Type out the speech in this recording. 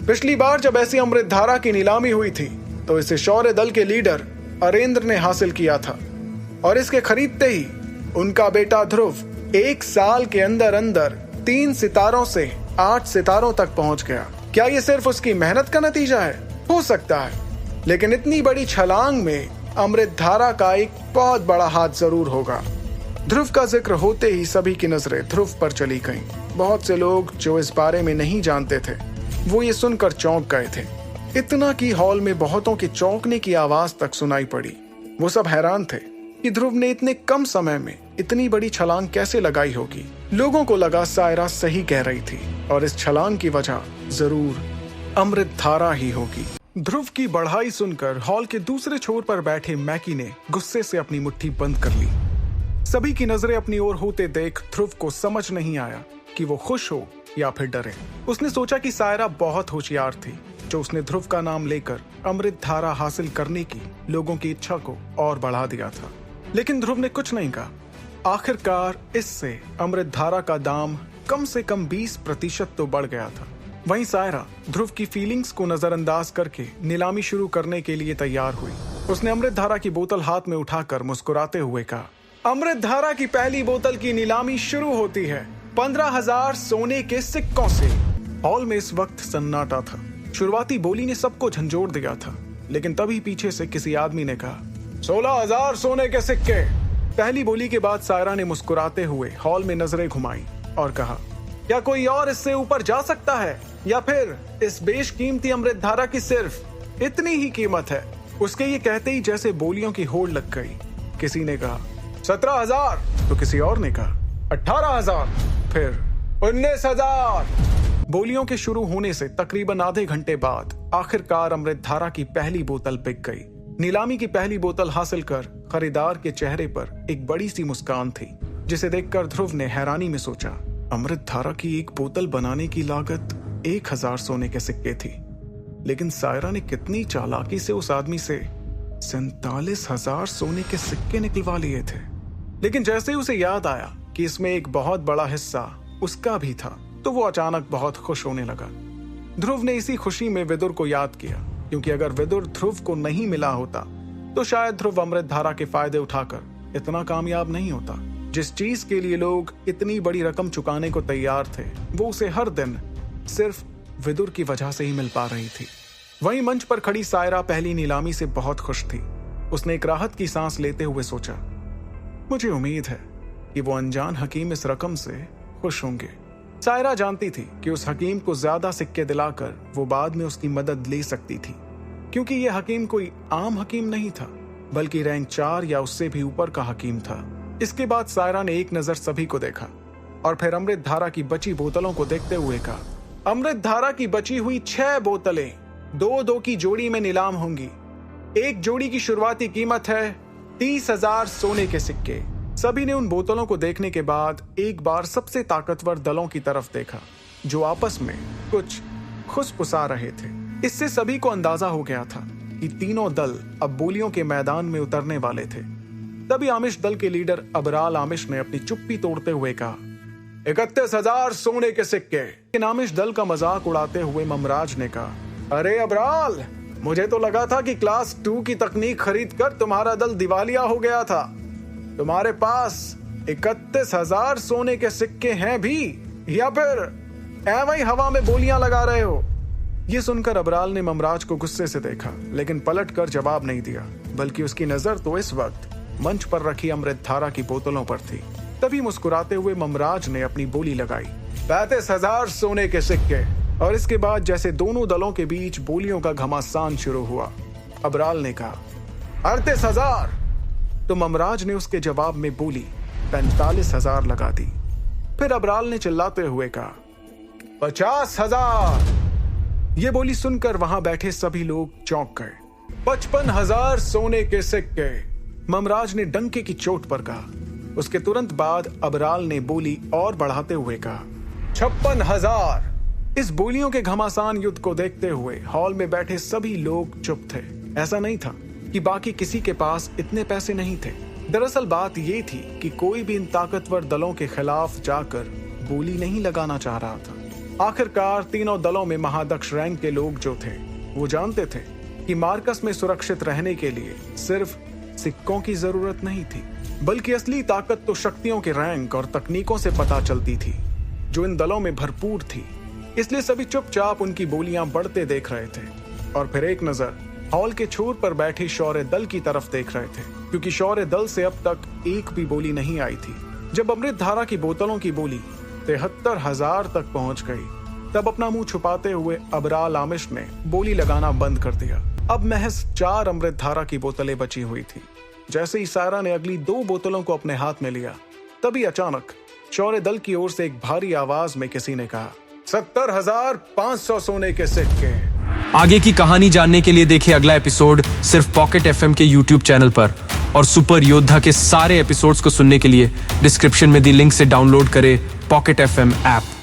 पिछली बार जब ऐसी अमृतधारा की नीलामी हुई थी तो इसे शौर्य दल के लीडर अरेंद्र ने हासिल किया था, और इसके खरीदते ही उनका बेटा ध्रुव 1 साल के अंदर अंदर 3 सितारों से 8 सितारों तक पहुंच गया। क्या ये सिर्फ उसकी मेहनत का नतीजा है? हो सकता है, लेकिन इतनी बड़ी छलांग में अमृतधारा का एक बहुत बड़ा हाथ जरूर होगा। ध्रुव का जिक्र होते ही सभी की नजरें ध्रुव पर चली गईं। बहुत से लोग जो इस बारे में नहीं जानते थे वो ये सुनकर चौंक गए थे। इतना कि हॉल में बहुतों के चौंकने की आवाज तक सुनाई पड़ी। वो सब हैरान थे कि ध्रुव ने इतने कम समय में इतनी बड़ी छलांग कैसे लगाई होगी। लोगों को लगा सायरा सही कह रही थी और इस छलांग की वजह जरूर अमृतधारा ही होगी। ध्रुव की बढ़ाई सुनकर हॉल के दूसरे छोर पर बैठे मैकी ने गुस्से से अपनी मुट्ठी बंद कर ली। सभी की नजरें अपनी ओर होते देख ध्रुव को समझ नहीं आया कि वो खुश हो या फिर डरे। उसने सोचा कि सायरा बहुत होशियार थी जो उसने ध्रुव का नाम लेकर अमृतधारा हासिल करने की लोगों की इच्छा को और बढ़ा दिया था, लेकिन ध्रुव ने कुछ नहीं कहा। आखिरकार इससे अमृतधारा का दाम कम से कम 20% तो बढ़ गया था। वहीं सायरा ध्रुव की फीलिंग्स को नजरअंदाज करके नीलामी शुरू करने के लिए तैयार हुई। उसने अमृतधारा की बोतल हाथ में उठाकर मुस्कुराते हुए कहा, अमृतधारा की पहली बोतल की नीलामी शुरू होती है 15,000 सोने के सिक्कों से। हॉल में इस वक्त सन्नाटा था। शुरुआती बोली ने सबको झंझोड़ दिया था, लेकिन तभी पीछे से किसी आदमी ने कहा, 16,000 सोने के सिक्के। पहली बोली के बाद सायरा ने मुस्कुराते हुए हॉल में नजरें घुमाई और कहा, क्या कोई और इससे ऊपर जा सकता है, या फिर इस बेशकीमती अमृतधारा की सिर्फ इतनी ही कीमत है? उसके ये कहते ही जैसे बोलियों की होड़ लग गई। किसी ने कहा 17,000, तो किसी और ने कहा 18,000, फिर 19,000। बोलियों के शुरू होने से तकरीबन आधे घंटे बाद आखिरकार अमृतधारा की पहली बोतल बिक गई। नीलामी की पहली बोतल हासिल कर खरीदार के चेहरे पर एक बड़ी सी मुस्कान थी, जिसे देखकर ध्रुव ने हैरानी में सोचा, अमृतधारा की एक बोतल बनाने की लागत 1,000 सोने के सिक्के थी, लेकिन सायरा ने कितनी चालाकी से उस आदमी से 47,000 सोने के सिक्के निकलवा लिए थे। लेकिन जैसे ही उसे याद आया कि इसमें एक बहुत बड़ा हिस्सा उसका भी था, तो वो अचानक बहुत खुश होने लगा। ध्रुव ने इसी खुशी में विदुर को याद किया, क्योंकि अगर विदुर ध्रुव को नहीं मिला होता तो शायद ध्रुव अमृतधारा के फायदे उठाकर इतना कामयाब नहीं होता। जिस चीज के लिए लोग इतनी बड़ी रकम चुकाने को तैयार थे, वो उसे हर दिन सिर्फ विदुर की वजह से ही मिल पा रही थी। वहीं मंच पर खड़ी सायरा पहली नीलामी से बहुत खुश थी। उसने एक राहत की सांस लेते हुए सोचा, मुझे उम्मीद है कि वो अनजान हकीम इस रकम से खुश होंगे। सायरा जानती थी कि उस हकीम को ज्यादा सिक्के दिलाकर वो बाद में उसकी मदद ले सकती थी, क्योंकि ये हकीम कोई आम हकीम नहीं था, बल्कि रैंक 4 या उससे भी ऊपर का हकीम था। इसके बाद सायरा ने एक नजर सभी को देखा और फिर अमृतधारा की बची बोतलों को देखते हुए कहा, अमृतधारा की बची हुई 6 बोतलें 2-2 की जोड़ी में नीलाम होंगी। एक जोड़ी की शुरुआती कीमत है 30,000 सोने के सिक्के। सभी ने उन बोतलों को देखने के बाद एक बार सबसे ताकतवर दलों की तरफ देखा, जो आपस में कुछ खुसफुसा रहे थे। इससे सभी को अंदाजा हो गया था कि तीनों दल अब बोलियों के मैदान में उतरने वाले थे। तभी आमिश दल के लीडर अबराल आमिश ने अपनी चुप्पी तोड़ते हुए कहा, 31,000 सोने के सिक्के। इन आमिश दल का मजाक उड़ाते हुए ममराज ने कहा, अरे अबराल, मुझे तो लगा था कि क्लास 2 की तकनीक खरीद कर तुम्हारा दल दिवालिया हो गया था। तुम्हारे पास 31,000 सोने के सिक्के हैं भी, या फिर ऐਵੇਂ ही हवा में बोलियां लगा रहे हो? ये सुनकर अबराल ने ममराज को गुस्से से देखा, लेकिन पलट कर जवाब नहीं दिया, बल्कि उसकी नजर तो इस वक्त मंच पर रखी अमृतधारा की बोतलों पर थी। तभी मुस्कुराते हुए ममराज ने अपनी बोली लगाई, 35,000 सोने के सिक्के। और इसके बाद जैसे दोनों दलों के बीच बोलियों का घमासान शुरू हुआ। अबराल ने कहा, 38,000। तो ममराज ने उसके जवाब में बोली 45,000 लगा दी। फिर अबराल ने चिल्लाते हुए कहा, 50,000। ये बोली सुनकर वहां बैठे सभी लोग चौंक गए। 55,000 सोने के सिक्के, ममराज ने डंके की चोट पर कहा। उसके तुरंत बाद अबराल ने बोली और बढ़ाते हुए कहा, 56,000। इस बोलियों के घमासान युद्ध को देखते हुए हॉल में बैठे सभी लोग चुप थे। ऐसा नहीं था कि बाकी किसी के पास इतने पैसे नहीं थे। दरअसल बात ये थी कि कोई भी इन ताकतवर दलों के खिलाफ जाकर बोली नहीं लगाना चाह रहा था। आखिरकार तीनों दलों में महादक्ष रैंक के लोग जो थे वो जानते थे कि मार्कस में सुरक्षित रहने के लिए सिर्फ सिक्कों की जरूरत नहीं थी, बल्कि असली ताकत तो शक्तियों के रैंक और तकनीकों से पता चलती थी जो इन दलों में भरपूर थी। इसलिए सभी चुपचाप उनकी बोलियां बढ़ते देख रहे थे और फिर एक नजर हॉल के छोर पर बैठे शौर्य दल की तरफ देख रहे थे, क्योंकि शौर्य दल से अब तक एक भी बोली नहीं आई थी। जब अमृत धारा की बोतलों की बोली 73,000 तक पहुंच गई, तब अपना मुंह छुपाते हुए अबराल आमिश ने बोली लगाना बंद कर दिया। अब महज 4 अमृत धारा की बोतलें बची हुई थी। जैसे ही सायरा ने अगली 2 बोतलों को अपने हाथ में लिया, तभी अचानक शौर्य दल की ओर से एक भारी आवाज में किसी ने कहा, 70,500 सोने के सिक्के। आगे की कहानी जानने के लिए देखिए अगला एपिसोड सिर्फ पॉकेट एफएम के यूट्यूब चैनल पर, और सुपर योद्धा के सारे एपिसोड्स को सुनने के लिए डिस्क्रिप्शन में दी लिंक से डाउनलोड करें पॉकेट एफएम ऐप।